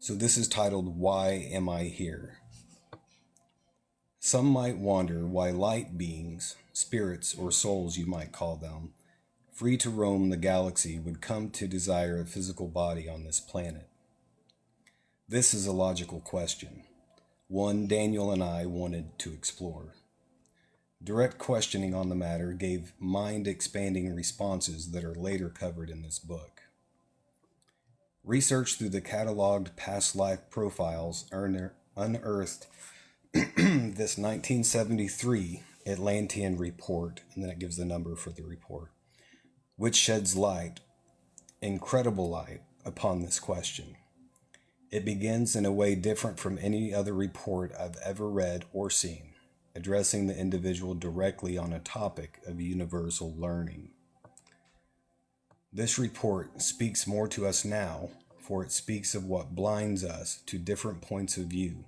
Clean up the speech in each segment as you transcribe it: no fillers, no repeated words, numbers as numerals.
So this is titled, Why Am I Here? Some might wonder why light beings, spirits or souls you might call them, free to roam the galaxy would come to desire a physical body on this planet. This is a logical question, one Daniel and I wanted to explore. Direct questioning on the matter gave mind-expanding responses that are later covered in this book. Research through the cataloged past life profiles unearthed this 1973 Atlantean report, and then it gives the number for the report, which sheds light, incredible light, upon this question. It begins in a way different from any other report I've ever read or seen, addressing the individual directly on a topic of universal learning. This report speaks more to us now, for it speaks of what blinds us to different points of view,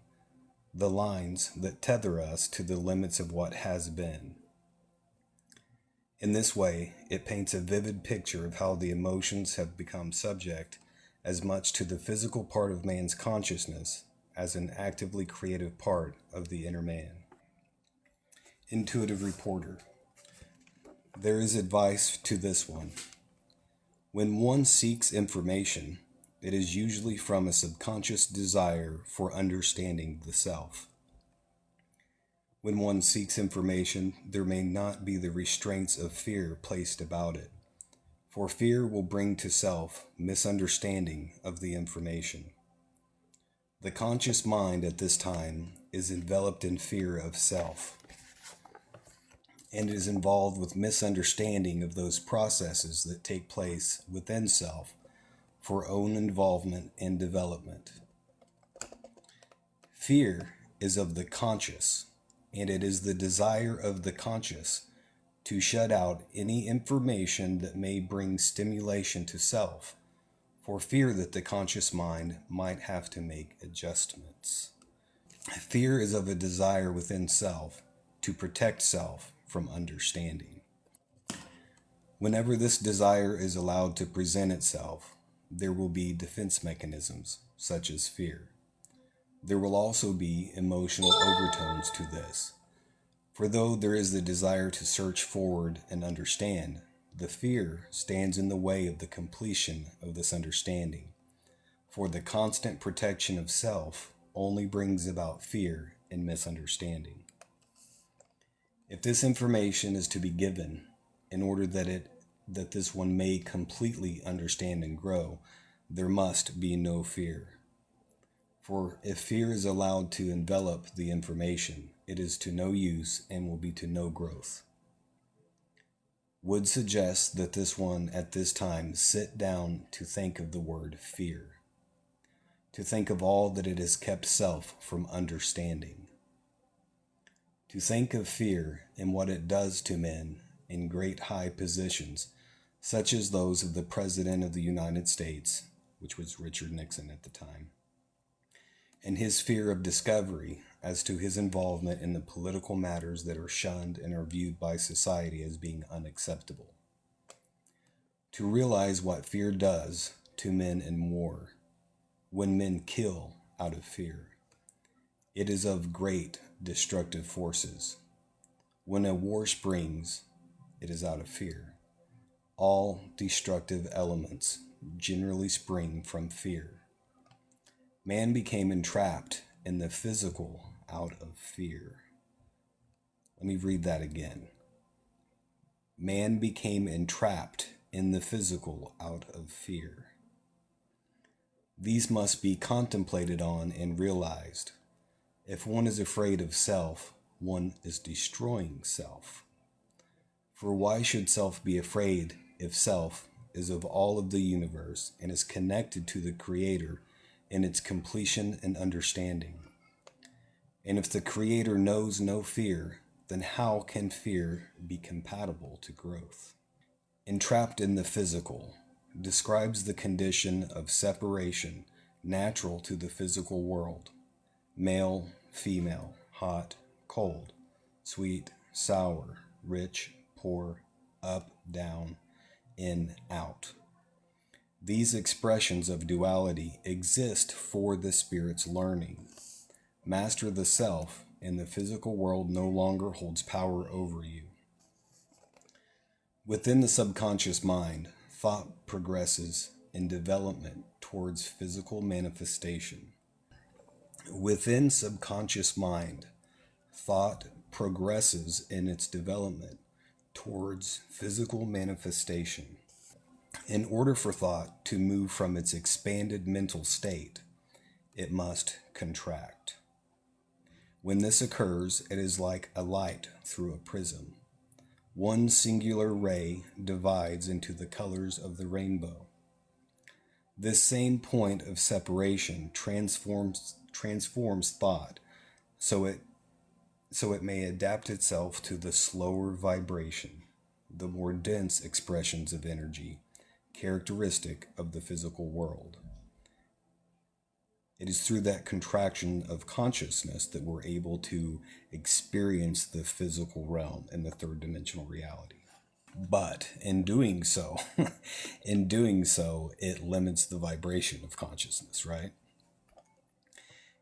the lines that tether us to the limits of what has been. In this way, it paints a vivid picture of how the emotions have become subject as much to the physical part of man's consciousness as an actively creative part of the inner man. Intuitive Reporter. There is advice to this one. When one seeks information, it is usually from a subconscious desire for understanding the self. When one seeks information, there may not be the restraints of fear placed about it, for fear will bring to self misunderstanding of the information. The conscious mind at this time is enveloped in fear of self, and is involved with misunderstanding of those processes that take place within self for own involvement and development. Fear is of the conscious, and it is the desire of the conscious to shut out any information that may bring stimulation to self, for fear that the conscious mind might have to make adjustments. Fear is of a desire within self to protect self from understanding. Whenever this desire is allowed to present itself, there will be defense mechanisms, such as fear. There will also be emotional overtones to this. For though there is the desire to search forward and understand, the fear stands in the way of the completion of this understanding. For the constant protection of self only brings about fear and misunderstanding. If this information is to be given, in order that this one may completely understand and grow, there must be no fear. For if fear is allowed to envelop the information, it is to no use and will be to no growth. Would suggest that this one at this time sit down to think of the word fear, to think of all that it has kept self from understanding, to think of fear and what it does to men in great high positions, such as those of the President of the United States, which was Richard Nixon at the time, and his fear of discovery as to his involvement in the political matters that are shunned and are viewed by society as being unacceptable. To realize what fear does to men in war, when men kill out of fear. It is of great destructive forces. When a war springs, it is out of fear. All destructive elements generally spring from fear. Man became entrapped in the physical out of fear. Let me read that again. Man became entrapped in the physical out of fear. These must be contemplated on and realized. If one is afraid of self, one is destroying self. For why should self be afraid if self is of all of the universe and is connected to the Creator in its completion and understanding? And if the Creator knows no fear, then how can fear be compatible to growth? Entrapped in the physical describes the condition of separation natural to the physical world. Male, female, hot, cold, sweet, sour, rich, poor, up, down, in, out. These expressions of duality exist for the spirit's learning. Master the self, and the physical world no longer holds power over you. Within the subconscious mind, thought progresses in development towards physical manifestation. Within subconscious mind, thought progresses in its development towards physical manifestation. In order for thought to move from its expanded mental state, it must contract. When this occurs, it is like a light through a prism. One singular ray divides into the colors of the rainbow. This same point of separation transforms thought so it may adapt itself to the slower vibration, the more dense expressions of energy characteristic of the physical world. It is through that contraction of consciousness that we're able to experience the physical realm and the third dimensional reality. But in doing so, it limits the vibration of consciousness, right?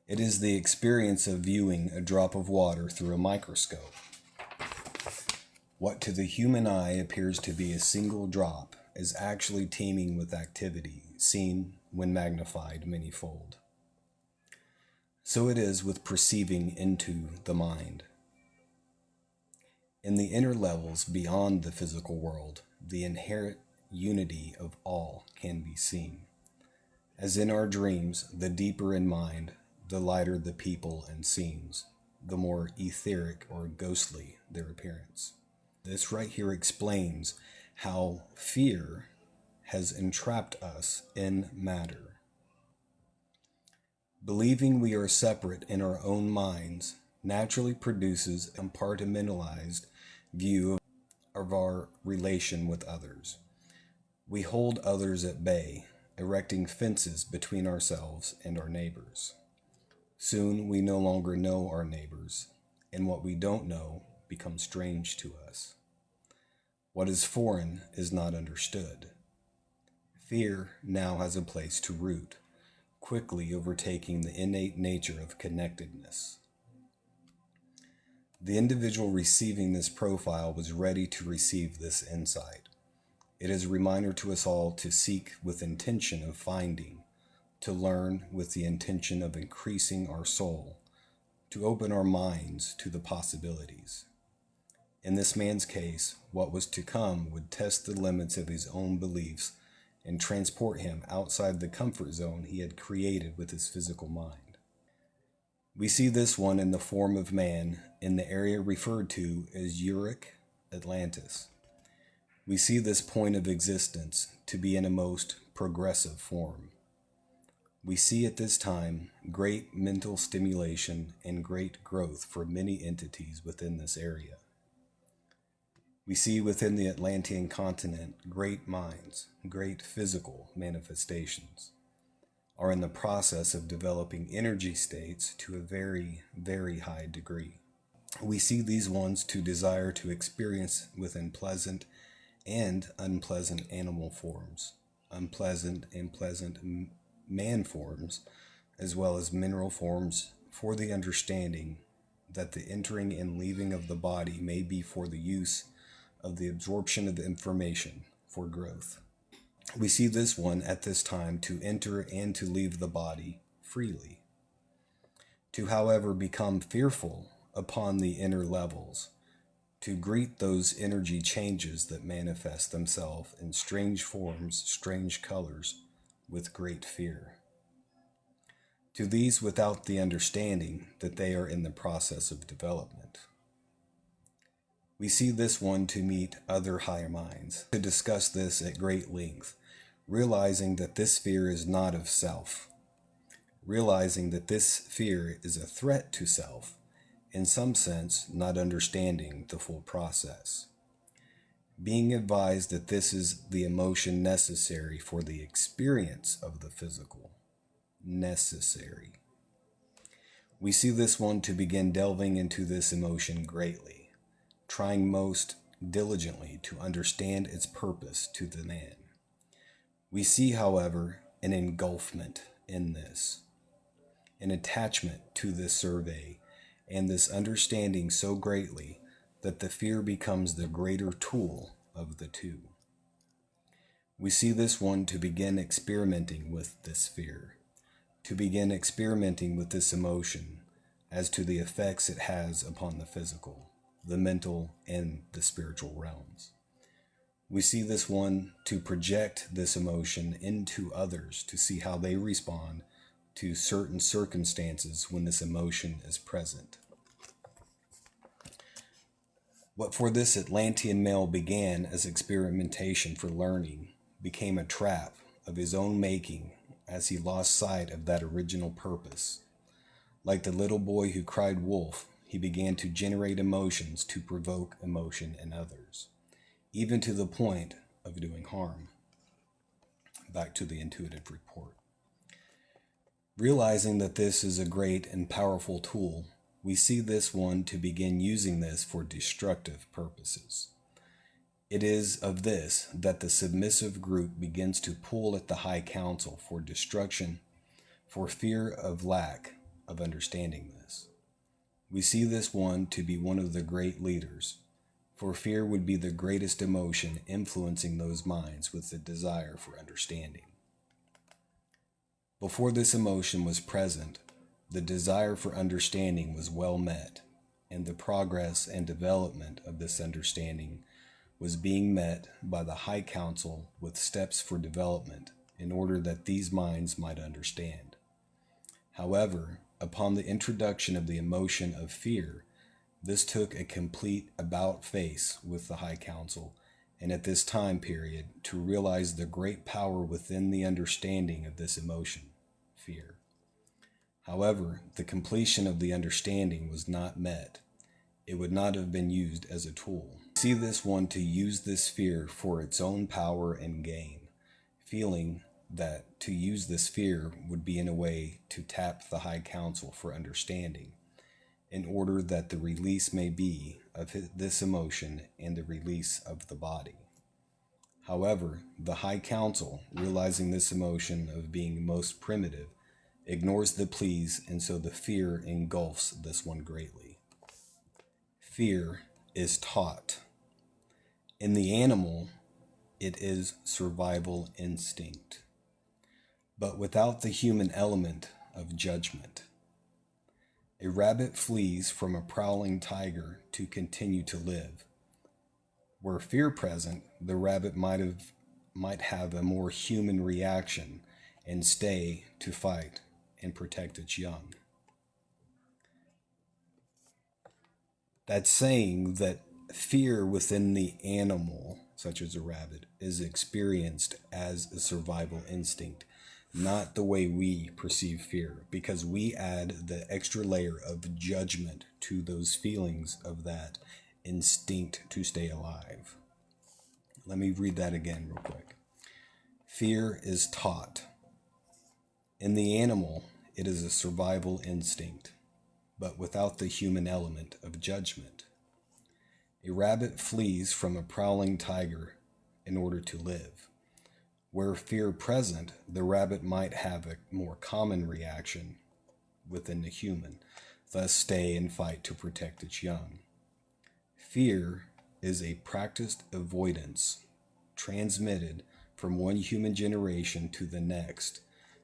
It is the experience of viewing a drop of water through a microscope. What to the human eye appears to be a single drop is actually teeming with activity, seen when magnified manyfold. So it is with perceiving into the mind. In the inner levels beyond the physical world, the inherent unity of all can be seen. As in our dreams, the deeper in mind, the lighter the people and scenes, the more etheric or ghostly their appearance. This right here explains how fear has entrapped us in matter. Believing we are separate in our own minds naturally produces a compartmentalized view of our relation with others. We hold others at bay, erecting fences between ourselves and our neighbors. Soon we no longer know our neighbors, and what we don't know becomes strange to us. What is foreign is not understood. Fear now has a place to root, quickly overtaking the innate nature of connectedness. The individual receiving this profile was ready to receive this insight. It is a reminder to us all to seek with intention of finding, to learn with the intention of increasing our soul, to open our minds to the possibilities. In this man's case, what was to come would test the limits of his own beliefs and transport him outside the comfort zone he had created with his physical mind. We see this one in the form of man in the area referred to as Uric Atlantis. We see this point of existence to be in a most progressive form. We see at this time great mental stimulation and great growth for many entities within this area. We see within the Atlantean continent great minds, great physical manifestations, are in the process of developing energy states to a very, very high degree. We see these ones to desire to experience within pleasant and unpleasant animal forms, unpleasant and pleasant man forms, as well as mineral forms, for the understanding that the entering and leaving of the body may be for the use of the absorption of information for growth. We see this one at this time to enter and to leave the body freely. To, however, become fearful upon the inner levels, to greet those energy changes that manifest themselves in strange forms, strange colors, with great fear. To these without the understanding that they are in the process of development. We see this one to meet other higher minds, to discuss this at great length, realizing that this fear is not of self, realizing that this fear is a threat to self, in some sense not understanding the full process. Being advised that this is the emotion necessary for the experience of the physical. Necessary. We see this one to begin delving into this emotion greatly, trying most diligently to understand its purpose to the man. We see, however, an engulfment in this, an attachment to this survey, and this understanding so greatly that the fear becomes the greater tool of the two. We see this one to begin experimenting with this fear, to begin experimenting with this emotion as to the effects it has upon the physical, the mental, and the spiritual realms. We see this one to project this emotion into others to see how they respond to certain circumstances when this emotion is present. What for this Atlantean male began as experimentation for learning became a trap of his own making as he lost sight of that original purpose. Like the little boy who cried wolf, he began to generate emotions to provoke emotion in others, even to the point of doing harm. Back to the intuitive report. Realizing that this is a great and powerful tool, we see this one to begin using this for destructive purposes. It is of this that the submissive group begins to pull at the high council for destruction, for fear of lack of understanding this. We see this one to be one of the great leaders, for fear would be the greatest emotion influencing those minds with the desire for understanding. Before this emotion was present, the desire for understanding was well met, and the progress and development of this understanding was being met by the High Council with steps for development in order that these minds might understand. However, upon the introduction of the emotion of fear, this took a complete about-face with the High Council, and at this time period, to realize the great power within the understanding of this emotion, fear. However, the completion of the understanding was not met. It would not have been used as a tool. See this one to use this fear for its own power and gain, feeling that to use this fear would be in a way to tap the High Council for understanding, in order that the release may be of this emotion and the release of the body. However, the High Council, realizing this emotion of being most primitive, ignores the pleas, and so the fear engulfs this one greatly. Fear is taught. In the animal, it is survival instinct, but without the human element of judgment. A rabbit flees from a prowling tiger to continue to live. Were fear present, the rabbit might have a more human reaction and stay to fight and protect its young. That's saying that fear within the animal, such as a rabbit, is experienced as a survival instinct, not the way we perceive fear, because we add the extra layer of judgment to those feelings of that instinct to stay alive. Let me read that again real quick. Fear is taught. In the animal, it is a survival instinct, but without the human element of judgment. A rabbit flees from a prowling tiger in order to live. Where fear present, the rabbit might have a more common reaction within the human, thus stay and fight to protect its young. Fear is a practiced avoidance transmitted from one human generation to the next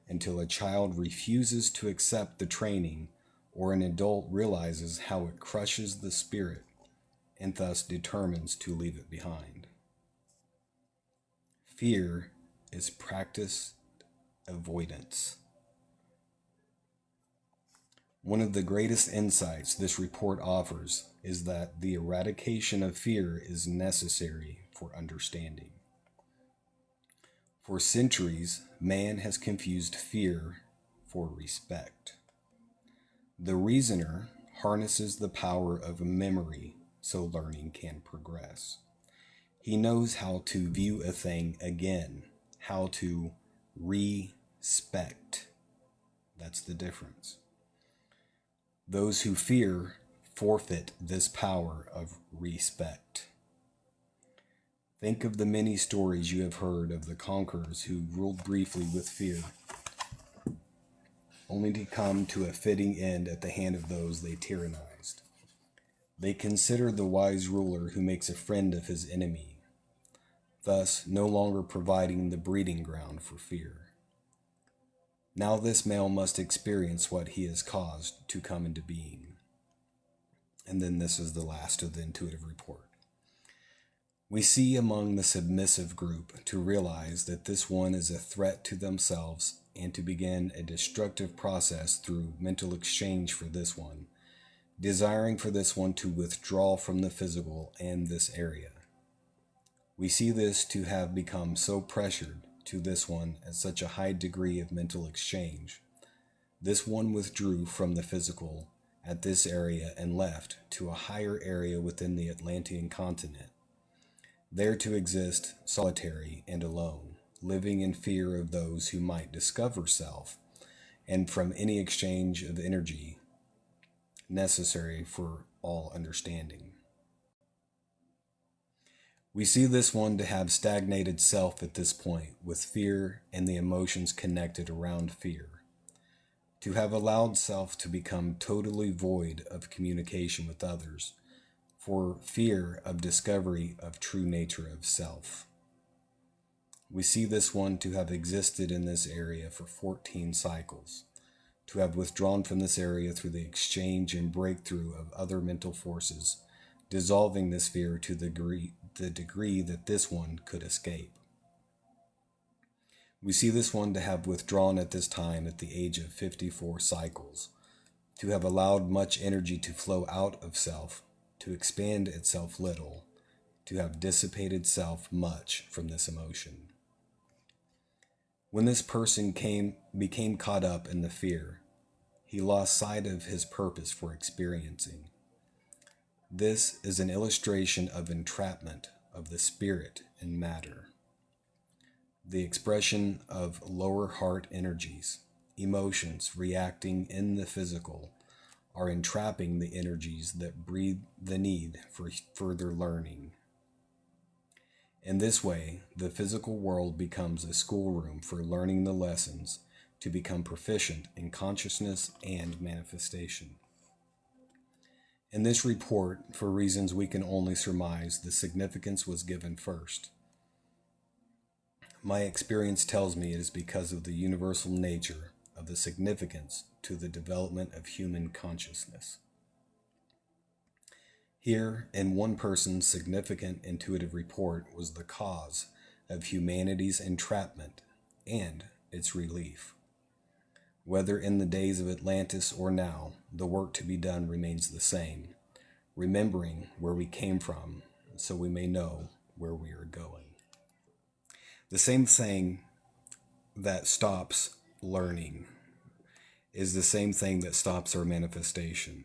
until a child refuses to accept the training or an adult realizes how it crushes the spirit and thus determines to leave it behind. Fear is practiced avoidance. One of the greatest insights this report offers is that the eradication of fear is necessary for understanding. For centuries, man has confused fear for respect. The reasoner harnesses the power of memory so learning can progress. He knows how to view a thing again, how to respect. That's the difference. Those who fear forfeit this power of respect. Think of the many stories you have heard of the conquerors who ruled briefly with fear, only to come to a fitting end at the hand of those they tyrannized. They consider the wise ruler who makes a friend of his enemy, thus no longer providing the breeding ground for fear. Now this male must experience what he has caused to come into being. And then this is the last of the intuitive report. We see among the submissive group to realize that this one is a threat to themselves and to begin a destructive process through mental exchange for this one, desiring for this one to withdraw from the physical and this area. We see this to have become so pressured to this one at such a high degree of mental exchange. This one withdrew from the physical at this area and left to a higher area within the Atlantean continent, there to exist solitary and alone, living in fear of those who might discover self, and from any exchange of energy necessary for all understanding. We see this one to have stagnated self at this point, with fear and the emotions connected around fear, to have allowed self to become totally void of communication with others, for fear of discovery of true nature of self. We see this one to have existed in this area for 14 cycles, to have withdrawn from this area through the exchange and breakthrough of other mental forces, dissolving this fear to the degree that this one could escape. We see this one to have withdrawn at this time at the age of 54 cycles, to have allowed much energy to flow out of self, to expand itself little, to have dissipated self much from this emotion. When this person became caught up in the fear, he lost sight of his purpose for experiencing. This is an illustration of entrapment of the spirit in matter. The expression of lower heart energies, emotions reacting in the physical, are entrapping the energies that breed the need for further learning. In this way, the physical world becomes a schoolroom for learning the lessons to become proficient in consciousness and manifestation. In this report, for reasons we can only surmise, the significance was given first. My experience tells me it is because of the universal nature of the significance to the development of human consciousness. Here, in one person's significant intuitive report, was the cause of humanity's entrapment and its relief. Whether in the days of Atlantis or now, the work to be done remains the same, remembering where we came from so we may know where we are going. The same thing that stops learning is the same thing that stops our manifestation,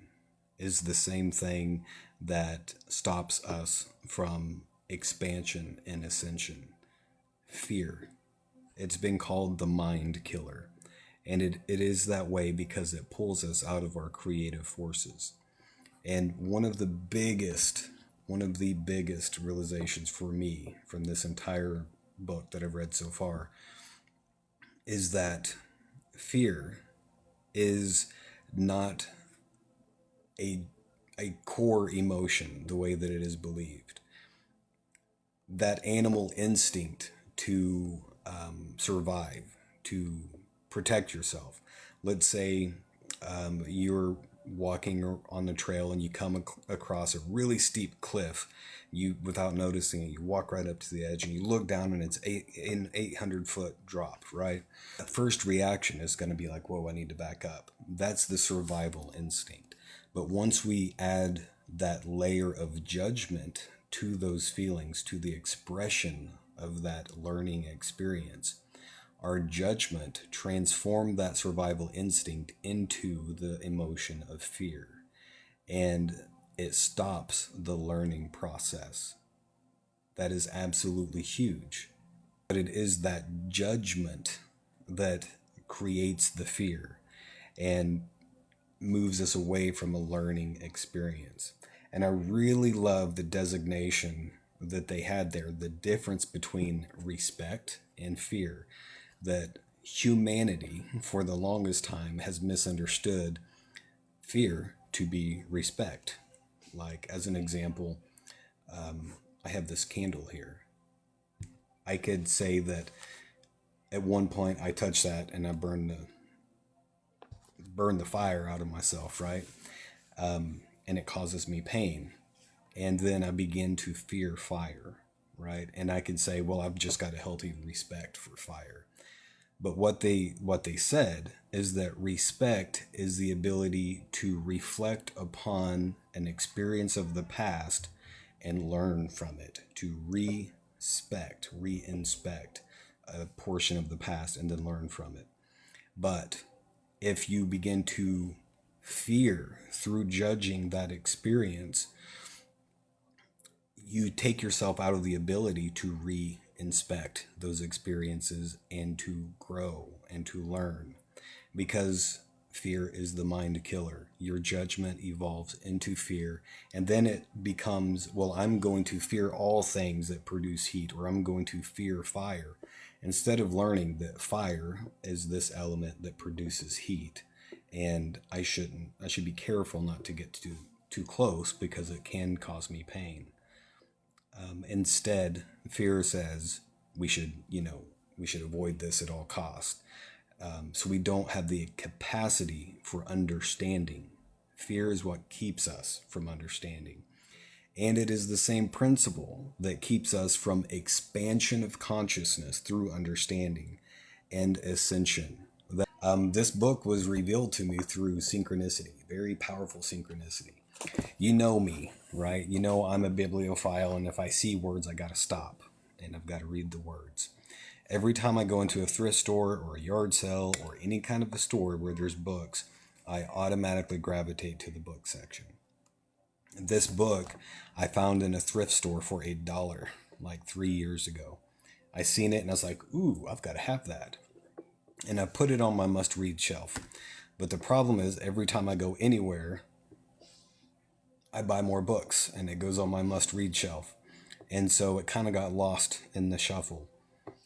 is the same thing that stops us from expansion and ascension. Fear. It's been called the mind killer. And it is that way because it pulls us out of our creative forces. And one of the biggest realizations for me from this entire book that I've read so far is that fear is not a core emotion the way that it is believed. That animal instinct to survive, to protect yourself. Let's say you're walking on the trail and you come across a really steep cliff. You, without noticing it, you walk right up to the edge and you look down and it's an 800-foot drop, right? The first reaction is going to be like, whoa, I need to back up. That's the survival instinct. But once we add that layer of judgment to those feelings, to the expression of that learning experience, our judgment transformed that survival instinct into the emotion of fear. And it stops the learning process. That is absolutely huge. But it is that judgment that creates the fear and moves us away from a learning experience. And I really love the designation that they had there, the difference between respect and fear, that humanity for the longest time has misunderstood fear to be respect. Like, as an example, I have this candle here. I could say that at one point I touched that and I burned the fire out of myself, right? And it causes me pain. And then I begin to fear fire, right? And I could say, well, I've just got a healthy respect for fire. But what they said is that respect is the ability to reflect upon an experience of the past and learn from it, to reinspect a portion of the past and then learn from it. But if you begin to fear through judging that experience, you take yourself out of the ability to re-inspect those experiences and to grow and to learn, because fear is the mind killer. Your judgment evolves into fear, and then it becomes, well, I'm going to fear all things that produce heat, or I'm going to fear fire, instead of learning that fire is this element that produces heat, and I should be careful not to get too close because it can cause me pain. Instead, fear says we should avoid this at all costs. So we don't have the capacity for understanding. Fear is what keeps us from understanding. And it is the same principle that keeps us from expansion of consciousness through understanding and ascension. This book was revealed to me through synchronicity, very powerful synchronicity. You know me, right? You know I'm a bibliophile, and if I see words, I gotta stop, and I've got to read the words. Every time I go into a thrift store or a yard sale or any kind of a store where there's books, I automatically gravitate to the book section. This book I found in a thrift store for $1 like 3 years ago. I seen it and I was like, ooh, I've got to have that. And I put it on my must-read shelf. But the problem is, every time I go anywhere, I buy more books and it goes on my must-read shelf. And so it kind of got lost in the shuffle.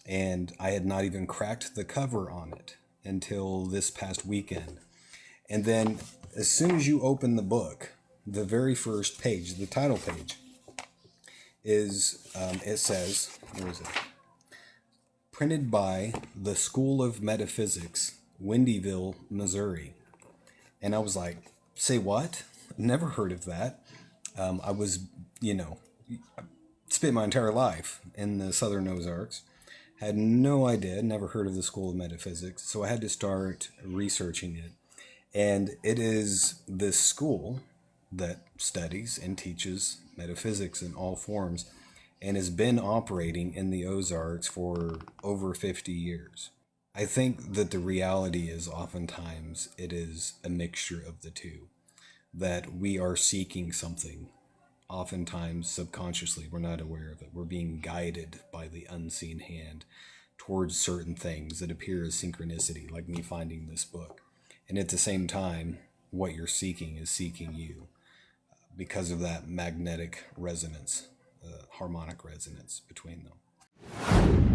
And I had not even cracked the cover on it until this past weekend. And then as soon as you open the book, the very first page, the title page, is, it says, where is it? Printed by the School of Metaphysics, Windyville, Missouri. And I was like, say what? Never heard of that. I was, spent my entire life in the Southern Ozarks. Had no idea, never heard of the School of Metaphysics. So I had to start researching it. And it is this school that studies and teaches metaphysics in all forms, and has been operating in the Ozarks for over 50 years. I think that the reality is oftentimes it is a mixture of the two, that we are seeking something. Oftentimes, subconsciously, we're not aware of it. We're being guided by the unseen hand towards certain things that appear as synchronicity, like me finding this book. And at the same time, what you're seeking is seeking you because of that magnetic resonance, harmonic resonance between them.